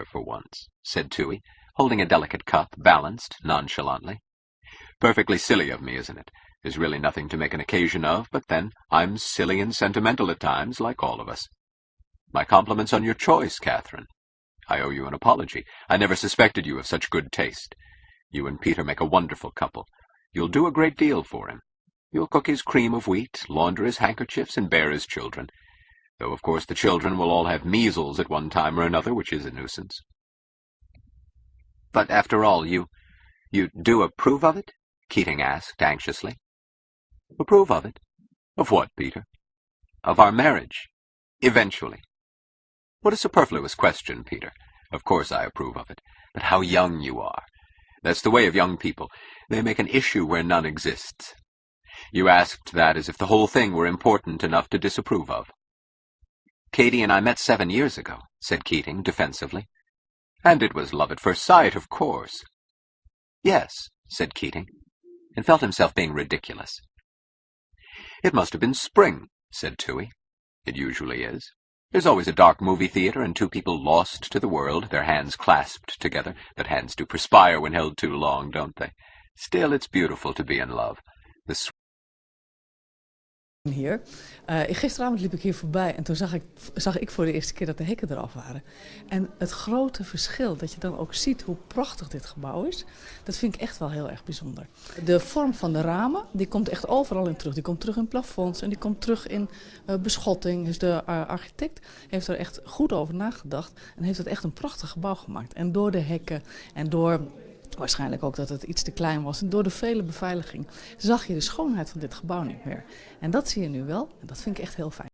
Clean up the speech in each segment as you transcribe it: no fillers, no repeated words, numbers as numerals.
Peter for once," said Toohey, holding a delicate cup, balanced nonchalantly. "Perfectly silly of me, isn't it? There's really nothing to make an occasion of, but then I'm silly and sentimental at times, like all of us. My compliments on your choice, Catherine. I owe you an apology. I never suspected you of such good taste. You and Peter make a wonderful couple. You'll do a great deal for him. You'll cook his cream of wheat, launder his handkerchiefs, and bear his children. Though, of course, the children will all have measles at one time or another, which is a nuisance." "But after all, you do approve of it?" Keating asked anxiously. "Approve of it? Of what, Peter?" "Of our marriage. Eventually." "What a superfluous question, Peter. Of course I approve of it. But how young you are. That's the way of young people. They make an issue where none exists. You asked that as if the whole thing were important enough to disapprove of." "Katie and I met 7 years ago," said Keating defensively. "And it was love at first sight, of course." "Yes," said Keating, and felt himself being ridiculous. "It must have been spring," said Toohey. "It usually is. There's always a dark movie theater and two people lost to the world, their hands clasped together, but hands do perspire when held too long, don't they? Still, it's beautiful to be in love. The Hier. Gisteravond liep ik hier voorbij en toen zag ik voor de eerste keer dat de hekken eraf waren. En het grote verschil, dat je dan ook ziet hoe prachtig dit gebouw is, dat vind ik echt wel heel erg bijzonder. De vorm van de ramen, die komt echt overal in terug. Die komt terug in plafonds en die komt terug in beschotting. Dus de architect heeft er echt goed over nagedacht en heeft het echt een prachtig gebouw gemaakt. En door de hekken en door waarschijnlijk ook dat het iets te klein was. En door de vele beveiliging zag je de schoonheid van dit gebouw niet meer. En dat zie je nu wel. En dat vind ik echt heel fijn.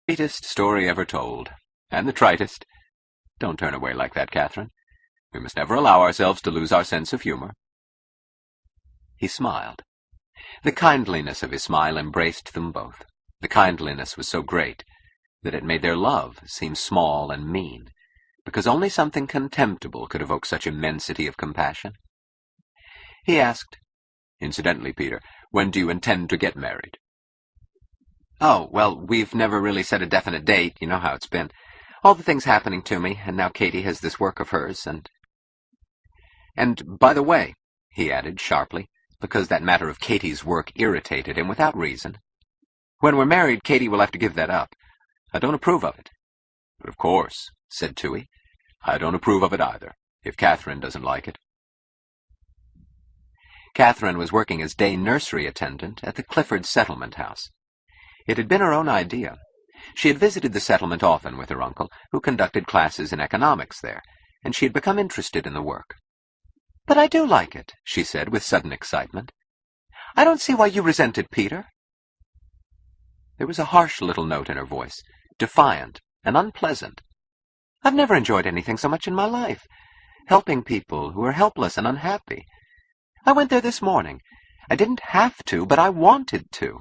greatest story ever told. And the tritest. Don't turn away like that, Catherine. We must never allow ourselves to lose our sense of humor." He smiled. The kindliness of his smile embraced them both. The kindliness was so great that it made their love seem small and mean, because only something contemptible could evoke such immensity of compassion. He asked, "Incidentally, Peter, when do you intend to get married?" "Oh, well, we've never really set a definite date. You know how it's been. All the things happening to me, and now Katie has this work of hers, And by the way," he added sharply, because that matter of Katie's work irritated him without reason, "when we're married, Katie will have to give that up. I don't approve of it." "But of course," said Toohey, "I don't approve of it either, if Catherine doesn't like it." Catherine was working as day nursery attendant at the Clifford Settlement House. It had been her own idea. She had visited the settlement often with her uncle, who conducted classes in economics there, and she had become interested in the work. "But I do like it," she said with sudden excitement. "I don't see why you resent it, Peter." There was a harsh little note in her voice, defiant and unpleasant. "I've never enjoyed anything so much in my life. Helping people who are helpless and unhappy. I went there this morning. I didn't have to, but I wanted to.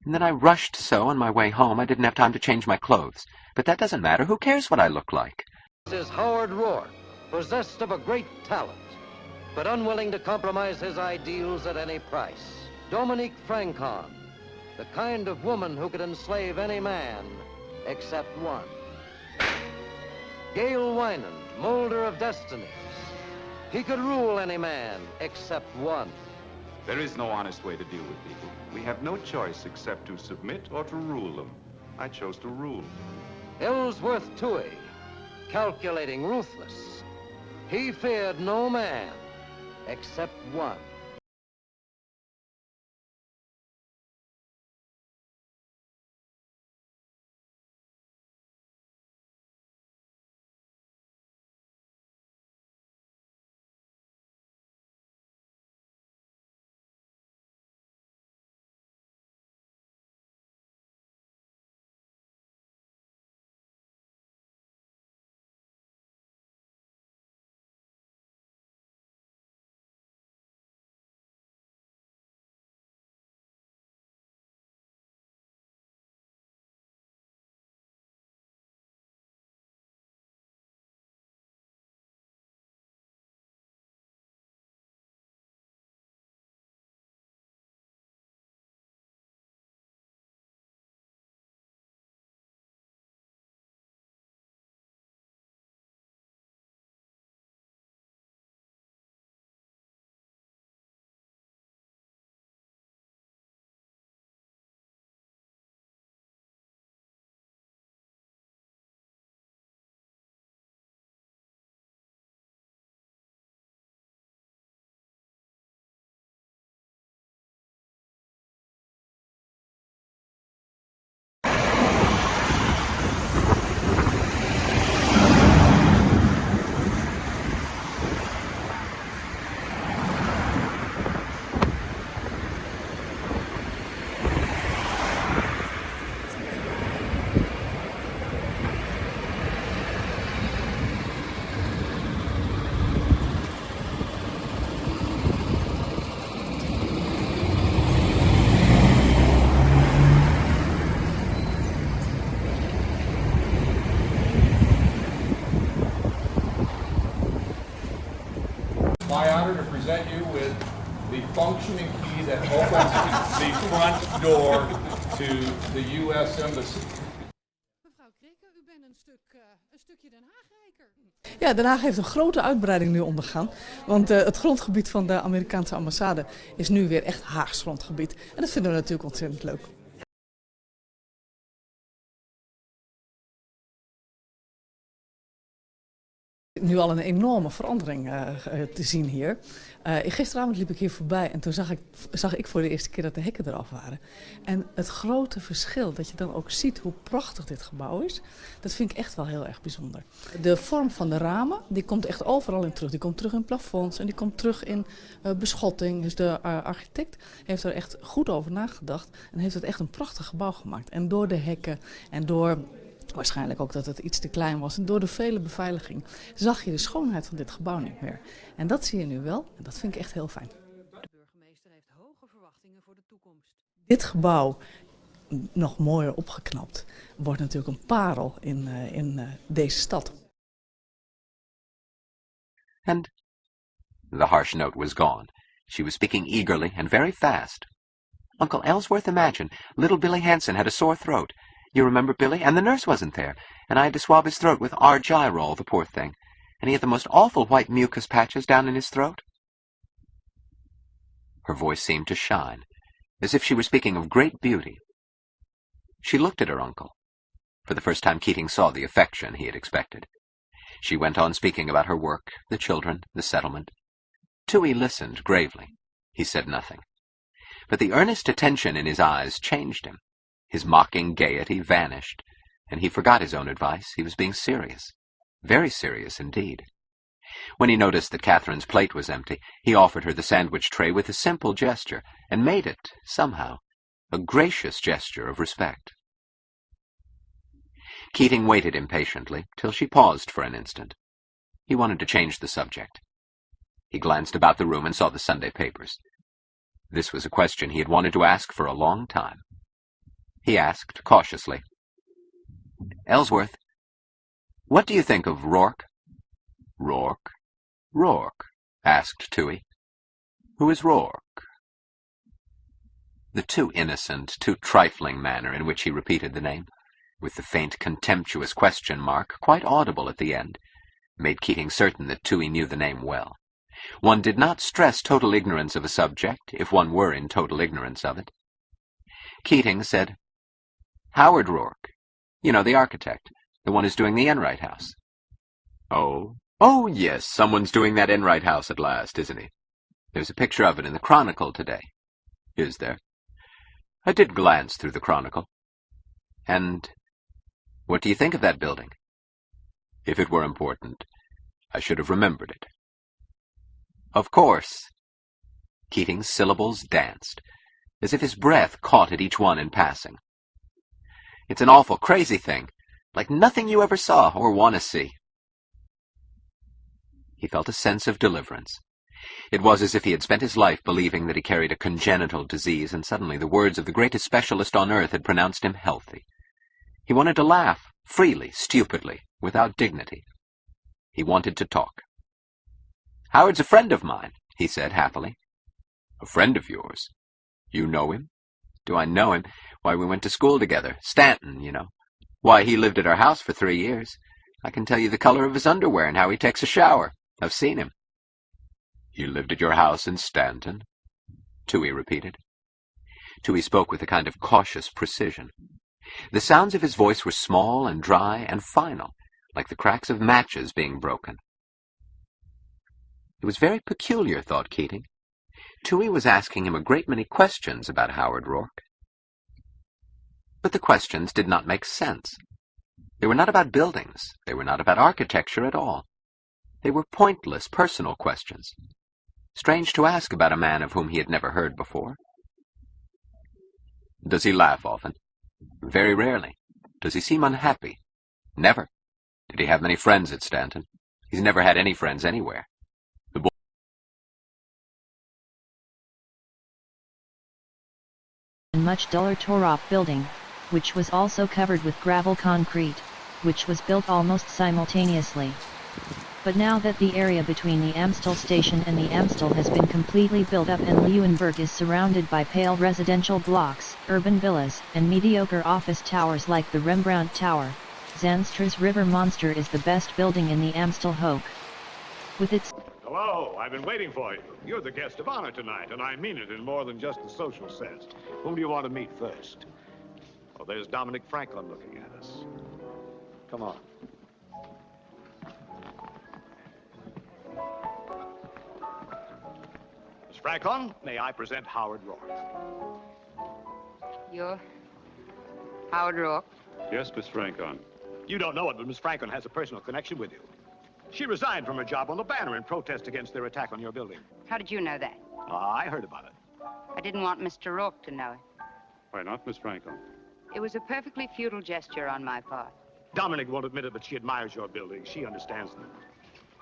And then I rushed so on my way home I didn't have time to change my clothes. But that doesn't matter. Who cares what I look like?" This is Howard Rourke, possessed of a great talent, but unwilling to compromise his ideals at any price. Dominique Francon, the kind of woman who could enslave any man except one. Gail Wynand, molder of destinies. He could rule any man except one. There is no honest way to deal with people. We have no choice except to submit or to rule them. I chose to rule. Ellsworth Toohey, calculating, ruthless. He feared no man except one. functioning key that opens the front door to the U.S. Embassy. Mevrouw Krikke, u bent een stukje Den Haag-rijker. Ja, Den Haag heeft een grote uitbreiding nu ondergaan. Want het grondgebied van de Amerikaanse ambassade is nu weer echt Haags grondgebied. En dat vinden we natuurlijk ontzettend leuk. Nu al een enorme verandering te zien hier. Gisteravond liep ik hier voorbij en toen zag ik voor de eerste keer dat de hekken eraf waren. En het grote verschil, dat je dan ook ziet hoe prachtig dit gebouw is, dat vind ik echt wel heel erg bijzonder. De vorm van de ramen, die komt echt overal in terug. Die komt terug in plafonds en die komt terug in beschotting. Dus de architect heeft er echt goed over nagedacht en heeft het echt een prachtig gebouw gemaakt. En door de hekken en door... waarschijnlijk ook dat het iets te klein was. En door de vele beveiliging zag je de schoonheid van dit gebouw niet meer. En dat zie je nu wel. En dat vind ik echt heel fijn. De burgemeester heeft hoge verwachtingen voor de toekomst. Dit gebouw, nog mooier opgeknapt, wordt natuurlijk een parel in deze stad. And the harsh note was gone. She was speaking eagerly and very fast. Uncle Ellsworth, imagine, little Billy Hansen had a sore throat. You remember Billy? And the nurse wasn't there. And I had to swab his throat with argyrol, the poor thing. And he had the most awful white mucus patches down in his throat. Her voice seemed to shine, as if she were speaking of great beauty. She looked at her uncle. For the first time Keating saw the affection he had expected. She went on speaking about her work, the children, the settlement. Toohey listened gravely. He said nothing. But the earnest attention in his eyes changed him. His mocking gaiety vanished, and he forgot his own advice. He was being serious, very serious indeed. When he noticed that Catherine's plate was empty, he offered her the sandwich tray with a simple gesture, and made it, somehow, a gracious gesture of respect. Keating waited impatiently till she paused for an instant. He wanted to change the subject. He glanced about the room and saw the Sunday papers. This was a question he had wanted to ask for a long time. He asked, cautiously, "Ellsworth, what do you think of Rourke?" "Rourke? Rourke?" asked Toohey. "Who is Rourke?" The too innocent, too trifling manner in which he repeated the name, with the faint contemptuous question mark, quite audible at the end, made Keating certain that Toohey knew the name well. One did not stress total ignorance of a subject, if one were in total ignorance of it. Keating said, "Howard Rourke. You know, the architect, the one who's doing the Enright House." "Oh? Oh, yes, someone's doing that Enright House at last, isn't he? There's a picture of it in the Chronicle today." "Is there? I did glance through the Chronicle. And what do you think of that building?" "If it were important, I should have remembered it." "Of course." Keating's syllables danced, as if his breath caught at each one in passing. "It's an awful crazy thing, like nothing you ever saw or want to see." He felt a sense of deliverance. It was as if he had spent his life believing that he carried a congenital disease, and suddenly the words of the greatest specialist on earth had pronounced him healthy. He wanted to laugh, freely, stupidly, without dignity. He wanted to talk. "Howard's a friend of mine," he said happily. "A friend of yours? You know him?" "Do I know him? Why, we went to school together. Stanton, you know. Why, he lived at our house for 3 years. I can tell you the color of his underwear and how he takes a shower. I've seen him." "He lived at your house in Stanton?" Toohey repeated. Toohey spoke with a kind of cautious precision. The sounds of his voice were small and dry and final, like the cracks of matches being broken. It was very peculiar, thought Keating. Toohey was asking him a great many questions about Howard Rourke. But the questions did not make sense. They were not about buildings. They were not about architecture at all. They were pointless, personal questions. Strange to ask about a man of whom he had never heard before. "Does he laugh often?" "Very rarely." "Does he seem unhappy?" "Never." "Did he have many friends at Stanton?" "He's never had any friends anywhere." A much duller Torop building, which was also covered with gravel concrete, which was built almost simultaneously. But now that the area between the Amstel station and the Amstel has been completely built up and Leeuwenburg is surrounded by pale residential blocks, urban villas, and mediocre office towers like the Rembrandt Tower, Zanstra's River Monster is the best building in the Amstel Hoek. With its... Hello, I've been waiting for you. You're the guest of honor tonight, and I mean it in more than just the social sense. Whom do you want to meet first? Oh, there's Dominic Franklin looking at us. Come on. Miss Franklin, may I present Howard Rourke? You're Howard Rourke? Yes, Miss Franklin. You don't know it, but Miss Franklin has a personal connection with you. She resigned from her job on the Banner in protest against their attack on your building. How did you know that? I heard about it. I didn't want Mr. Rourke to know it. Why not, Miss Franklin? It was a perfectly futile gesture on my part. Dominic won't admit it, but she admires your buildings. She understands them.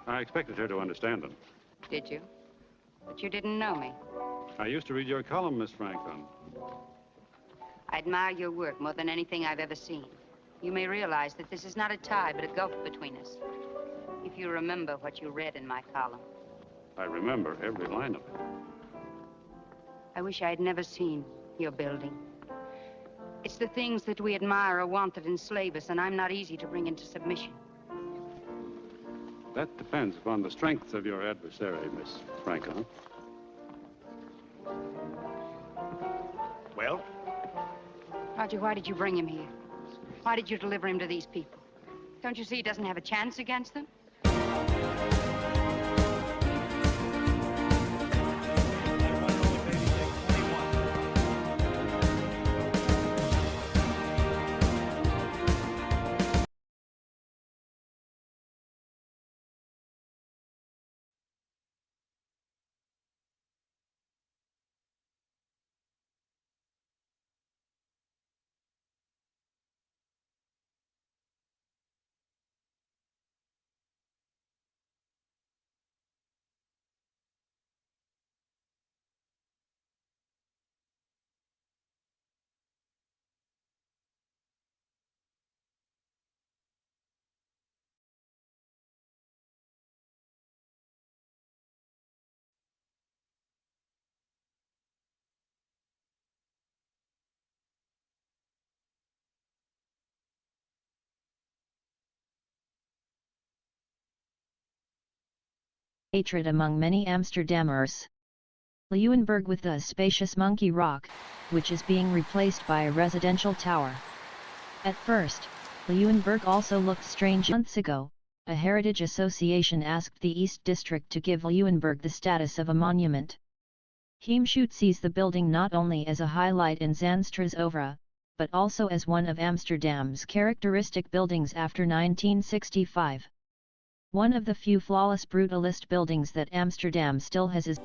I expected her to understand them. Did you? But you didn't know me. I used to read your column, Miss Franklin. I admire your work more than anything I've ever seen. You may realize that this is not a tie, but a gulf between us. If you remember what you read in my column. I remember every line of it. I wish I had never seen your building. It's the things that we admire or want that enslave us, and I'm not easy to bring into submission. That depends upon the strength of your adversary, Miss Franklin. Well? Roger, why did you bring him here? Why did you deliver him to these people? Don't you see he doesn't have a chance against them? Hatred among many Amsterdammers. Leeuwenburg with the spacious Monkey Rock, which is being replaced by a residential tower. At first, Leeuwenburg also looked strange. Months ago, a heritage association asked the East District to give Leeuwenburg the status of a monument. Heemschoot sees the building not only as a highlight in Zanstra's oeuvre, but also as one of Amsterdam's characteristic buildings after 1965. One of the few flawless brutalist buildings that Amsterdam still has is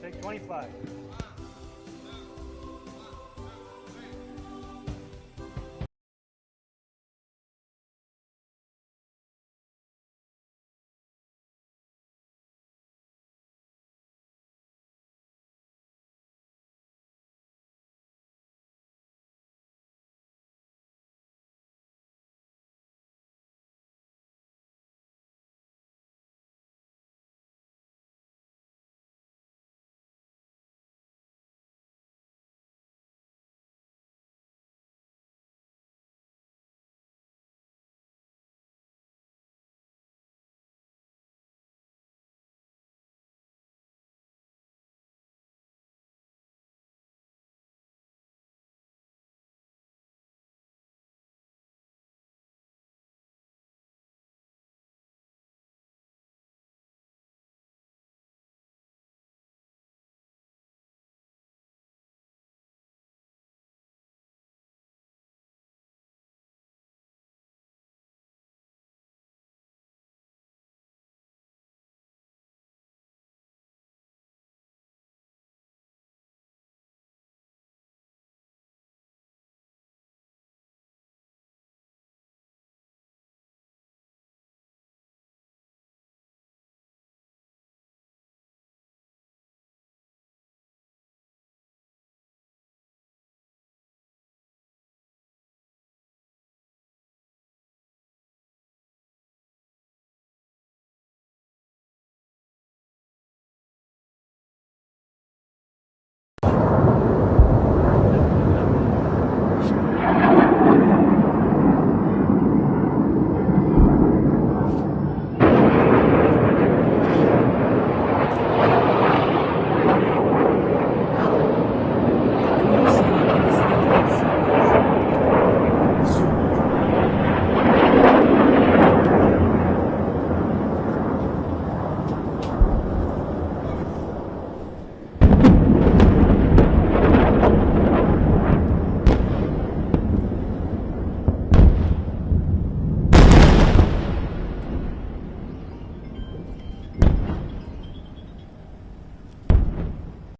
Take 25.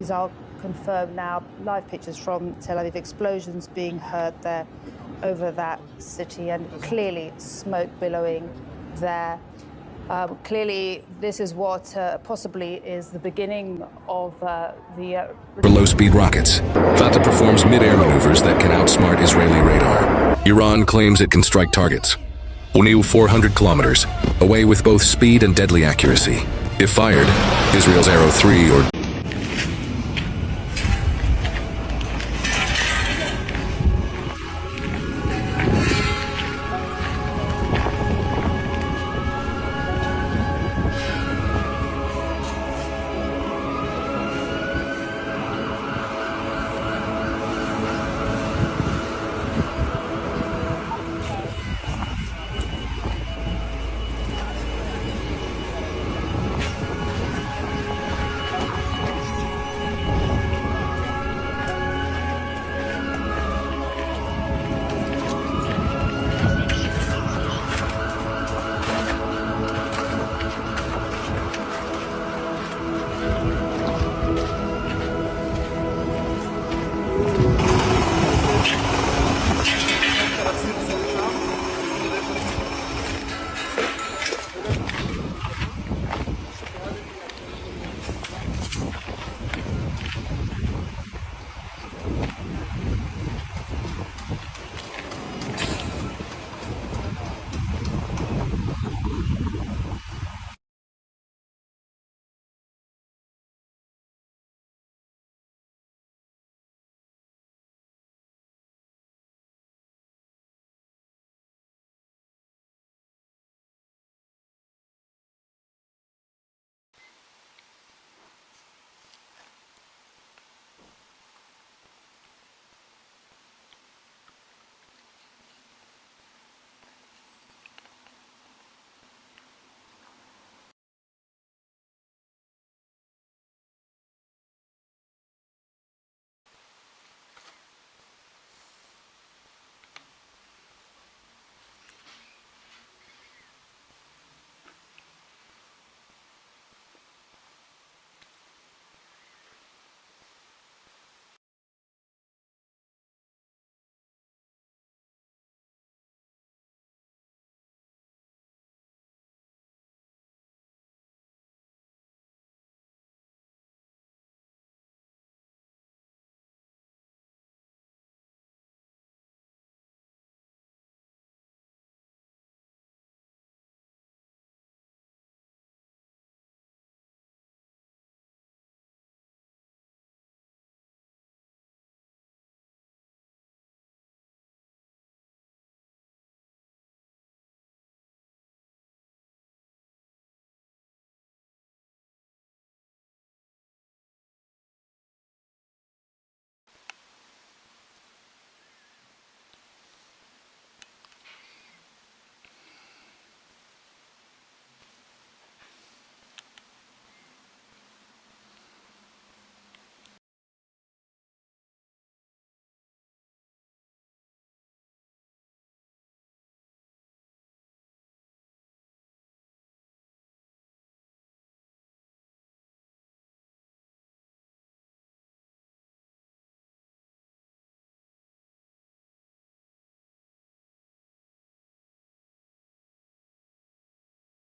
These are confirmed now, live pictures from Tel Aviv, explosions being heard there over that city, and clearly smoke billowing there. Clearly, this is what possibly is the beginning of the... low-speed rockets. Fatah performs mid-air maneuvers that can outsmart Israeli radar. Iran claims it can strike targets. Only 400 kilometers, away with both speed and deadly accuracy. If fired, Israel's Arrow 3 or